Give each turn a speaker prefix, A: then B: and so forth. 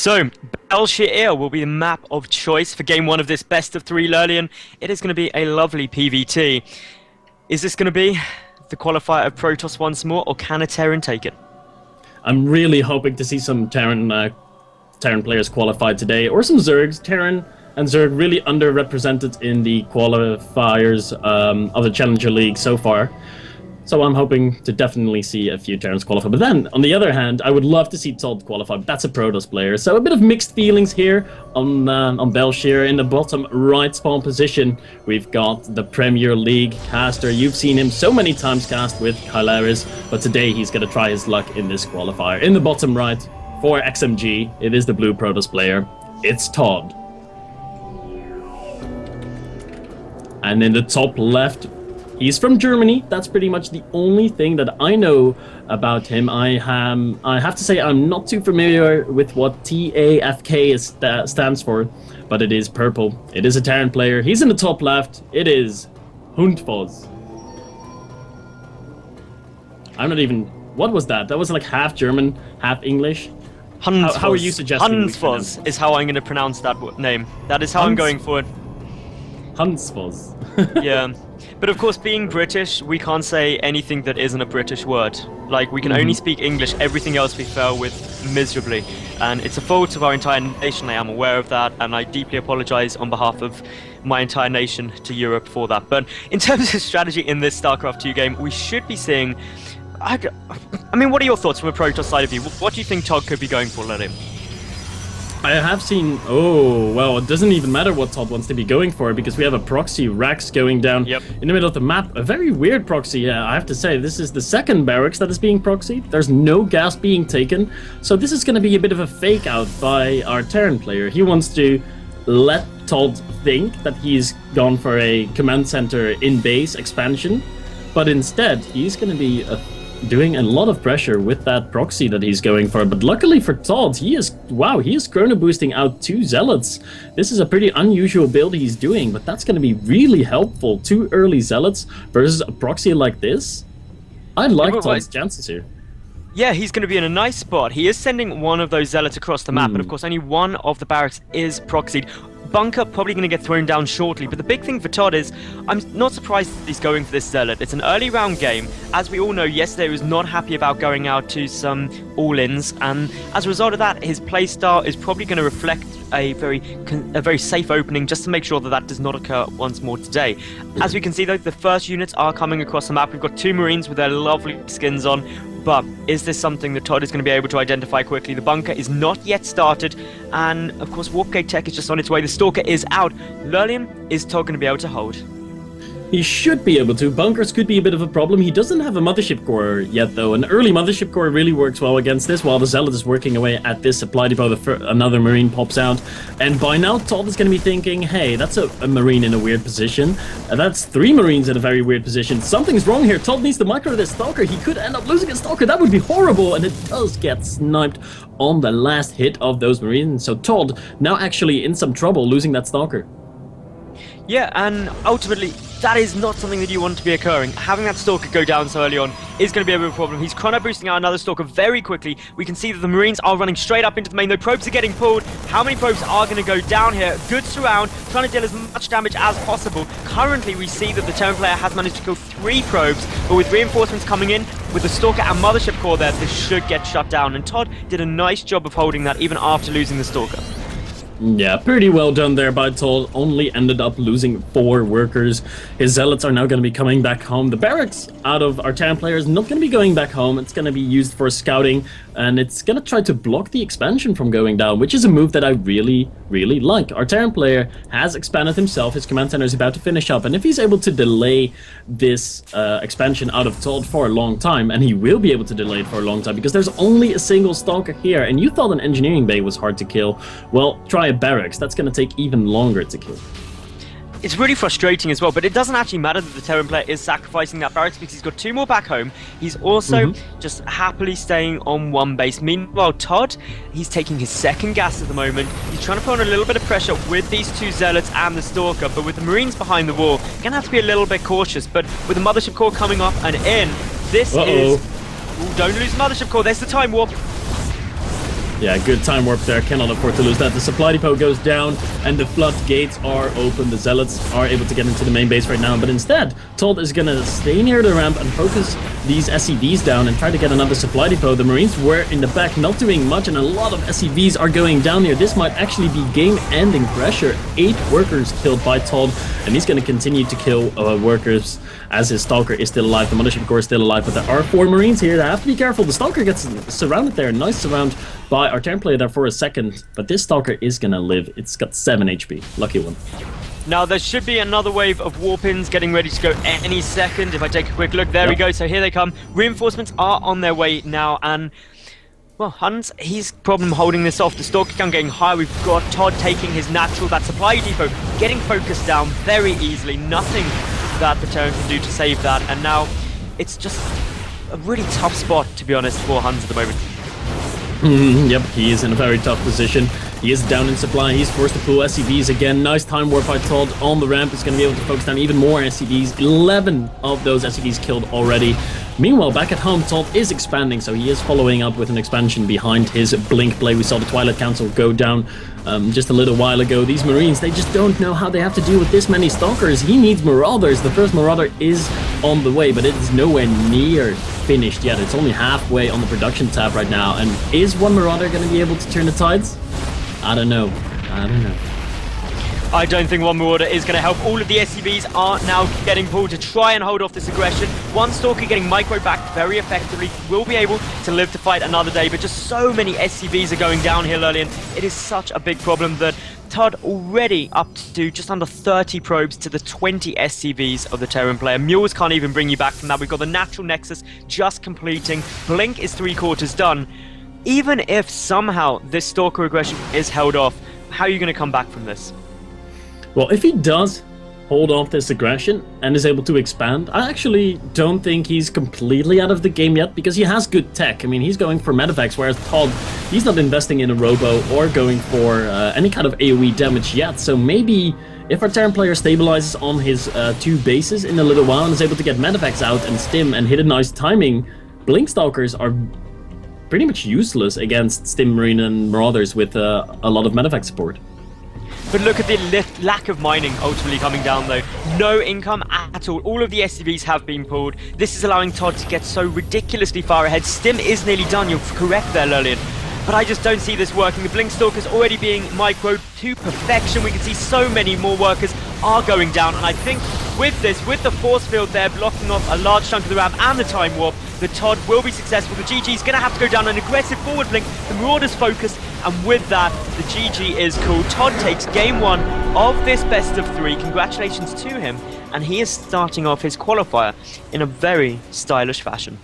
A: So, Belshir will be the map of choice for game 1 of this best of 3 Lurlian. It is going to be a lovely PvT. Is this going to be the qualifier of Protoss once more, or can a Terran take it?
B: I'm really hoping to see some Terran players qualified today, or some Zergs. Terran and Zerg really underrepresented in the qualifiers of the Challenger League so far. So I'm hoping to definitely see a few Terrans qualify. But then, on the other hand, I would love to see ToD qualify, but that's a Protoss player. So a bit of mixed feelings here on Belshir. In the bottom right spawn position, we've got the Premier League caster. You've seen him so many times cast with Kylaris, but today he's going to try his luck in this qualifier. In the bottom right, for XMG, it is the blue Protoss player. It's ToD. And in the top left, he's from Germany. That's pretty much the only thing that I know about him. I have to say I'm not too familiar with what TAFK stands for, but it is purple. It is a Terran player. He's in the top left. It is Hundsfoz. I'm not even... What was that? That was like half German, half English.
A: Hundsfoz.
B: How are you suggesting?
A: Hundsfoz is how I'm going to pronounce that name. That is how I'm going for it.
B: Hundsfoz.
A: Yeah. But of course, being British, we can't say anything that isn't a British word. Like, we can only speak English, everything else we fail with miserably. And it's a fault of our entire nation, I am aware of that, and I deeply apologize on behalf of my entire nation to Europe for that. But in terms of strategy in this StarCraft 2 game, we should be seeing... I mean, what are your thoughts from a Protoss side of view? What do you think ToD could be going for, Lily?
B: I have seen... Oh, well, it doesn't even matter what ToD wants to be going for, because we have a proxy Rax going down in the middle of the map. A very weird proxy, I have to say. This is the second barracks that is being proxied. There's no gas being taken. So this is going to be a bit of a fake out by our Terran player. He wants to let ToD think that he's gone for a command center in-base expansion, but instead he's going to be doing a lot of pressure with that proxy that he's going for. But luckily for ToD, he is chrono boosting out 2 zealots. This is a pretty unusual build he's doing, but that's going to be really helpful. 2 early zealots versus a proxy like this. I like ToD's chances here.
A: Yeah, he's going to be in a nice spot. He is sending one of those zealots across the map, but of course only one of the barracks is proxied. Bunker probably going to get thrown down shortly, but the big thing for ToD is I'm not surprised that he's going for this zealot. It's an early round game. As we all know, yesterday he was not happy about going out to some all-ins, and as a result of that, his playstyle is probably going to reflect a very safe opening, just to make sure that that does not occur once more today. As we can see though, the first units are coming across the map. We've got 2 Marines with their lovely skins on. But is this something that ToD is going to be able to identify quickly? The bunker is not yet started, and of course Warpgate Tech is just on its way. The Stalker is out. Lurlian, is ToD going to be able to hold?
B: He should be able to. Bunkers could be a bit of a problem. He doesn't have a Mothership Core yet, though. An early Mothership Core really works well against this, while the Zealot is working away at this supply depot. Another Marine pops out. And by now, ToD is going to be thinking, hey, that's a Marine in a weird position. That's 3 Marines in a very weird position. Something's wrong here. ToD needs to micro this Stalker. He could end up losing a Stalker. That would be horrible. And it does get sniped on the last hit of those Marines. So ToD now actually in some trouble losing that Stalker.
A: Yeah, and ultimately, that is not something that you want to be occurring. Having that Stalker go down so early on is going to be a bit of a problem. He's chrono boosting out another Stalker very quickly. We can see that the Marines are running straight up into the main, though probes are getting pulled. How many probes are going to go down here? Good surround, trying to deal as much damage as possible. Currently, we see that the Terran player has managed to kill 3 probes, but with reinforcements coming in, with the Stalker and Mothership Core there, this should get shut down. And ToD did a nice job of holding that even after losing the Stalker.
B: Yeah, pretty well done there by ToD. Only ended up losing 4 workers. His zealots are now going to be coming back home. The barracks out of our Terran players not going to be going back home. It's going to be used for scouting, and it's going to try to block the expansion from going down, which is a move that I really like. Our Terran player has expanded himself. His command center is about to finish up, and if he's able to delay this expansion out of ToD for a long time, and he will be able to delay it for a long time because there's only a single Stalker here, and you thought an engineering bay was hard to kill. Well, try a barracks. That's going to take even longer to kill.
A: It's really frustrating as well, but it doesn't actually matter that the Terran player is sacrificing that barracks because he's got 2 more back home. He's also just happily staying on 1 base. Meanwhile, ToD, he's taking his 2nd gas at the moment. He's trying to put on a little bit of pressure with these 2 Zealots and the Stalker, but with the Marines behind the wall, you're going to have to be a little bit cautious. But with the Mothership Core coming up and in, this is... Ooh, don't lose the Mothership Core. There's the Time Warp.
B: Yeah, good time warp there. Cannot afford to lose that. The supply depot goes down, and the floodgates are open. The Zealots are able to get into the main base right now, but instead, ToD is gonna stay near the ramp and focus these SCVs down and try to get another supply depot. The Marines were in the back, not doing much, and a lot of SCVs are going down here. This might actually be game-ending pressure. 8 workers killed by ToD, and he's gonna continue to kill workers as his Stalker is still alive. The Mothership Core is still alive, but there are 4 Marines here that have to be careful. The Stalker gets surrounded there. Nice surround by our Terran player there for a second, but this Stalker is gonna live. It's got 7 HP. Lucky one.
A: Now there should be another wave of warpins getting ready to go any second. If I take a quick look, there we go. So here they come. Reinforcements are on their way now, and well, Huns, he's problem holding this off. The Stalker count getting high. We've got ToD taking his natural, that supply depot, getting focused down very easily. Nothing that the Terran can do to save that, and now it's just a really tough spot, to be honest, for Huns at the moment.
B: Yep, he is in a very tough position. He is down in supply. He's forced to pull SCVs again. Nice time warp by ToD on the ramp. He's going to be able to focus down even more SCVs. 11 of those SCVs killed already. Meanwhile, back at home, ToD is expanding, so he is following up with an expansion behind his Blink play. We saw the Twilight Council go down just a little while ago. These Marines, they just don't know how they have to deal with this many Stalkers. He needs Marauders. The first Marauder is on the way, but it is nowhere near finished yet. It's only halfway on the production tab right now. And is one Marauder going to be able to turn the tides? I don't know.
A: I don't think one Marauder is going to help. All of the SCVs are now getting pulled to try and hold off this aggression. One Stalker getting micro-backed very effectively will be able to live to fight another day, but just so many SCVs are going down here, Lurlian. It is such a big problem that ToD already up to just under 30 probes to the 20 SCVs of the Terran player. Mules can't even bring you back from that. We've got the Natural Nexus just completing. Blink is 3/4 done. Even if somehow this Stalker aggression is held off, how are you going to come back from this?
B: Well, if he does hold off this aggression and is able to expand, I actually don't think he's completely out of the game yet, because he has good tech. I mean, he's going for medevacs, whereas ToD, he's not investing in a robo or going for any kind of AoE damage yet. So maybe if our Terran player stabilizes on his 2 bases in a little while and is able to get medevacs out and stim and hit a nice timing, Blink Stalkers are pretty much useless against Stim Marine and Marauders with a lot of medevac support.
A: But look at the lack of mining ultimately coming down though. No income at all. All of the SCVs have been pulled. This is allowing ToD to get so ridiculously far ahead. Stim is nearly done, you're correct there, Lurlian. But I just don't see this working. The Blink Stalker's already being microed to perfection. We can see so many more workers are going down. And I think with this, with the force field there blocking off a large chunk of the ramp and the time warp, the ToD will be successful. The GG's going to have to go down an aggressive forward blink. The Marauders focused, and with that, the GG is cool. ToD takes game 1 of this best of 3. Congratulations to him. And he is starting off his qualifier in a very stylish fashion.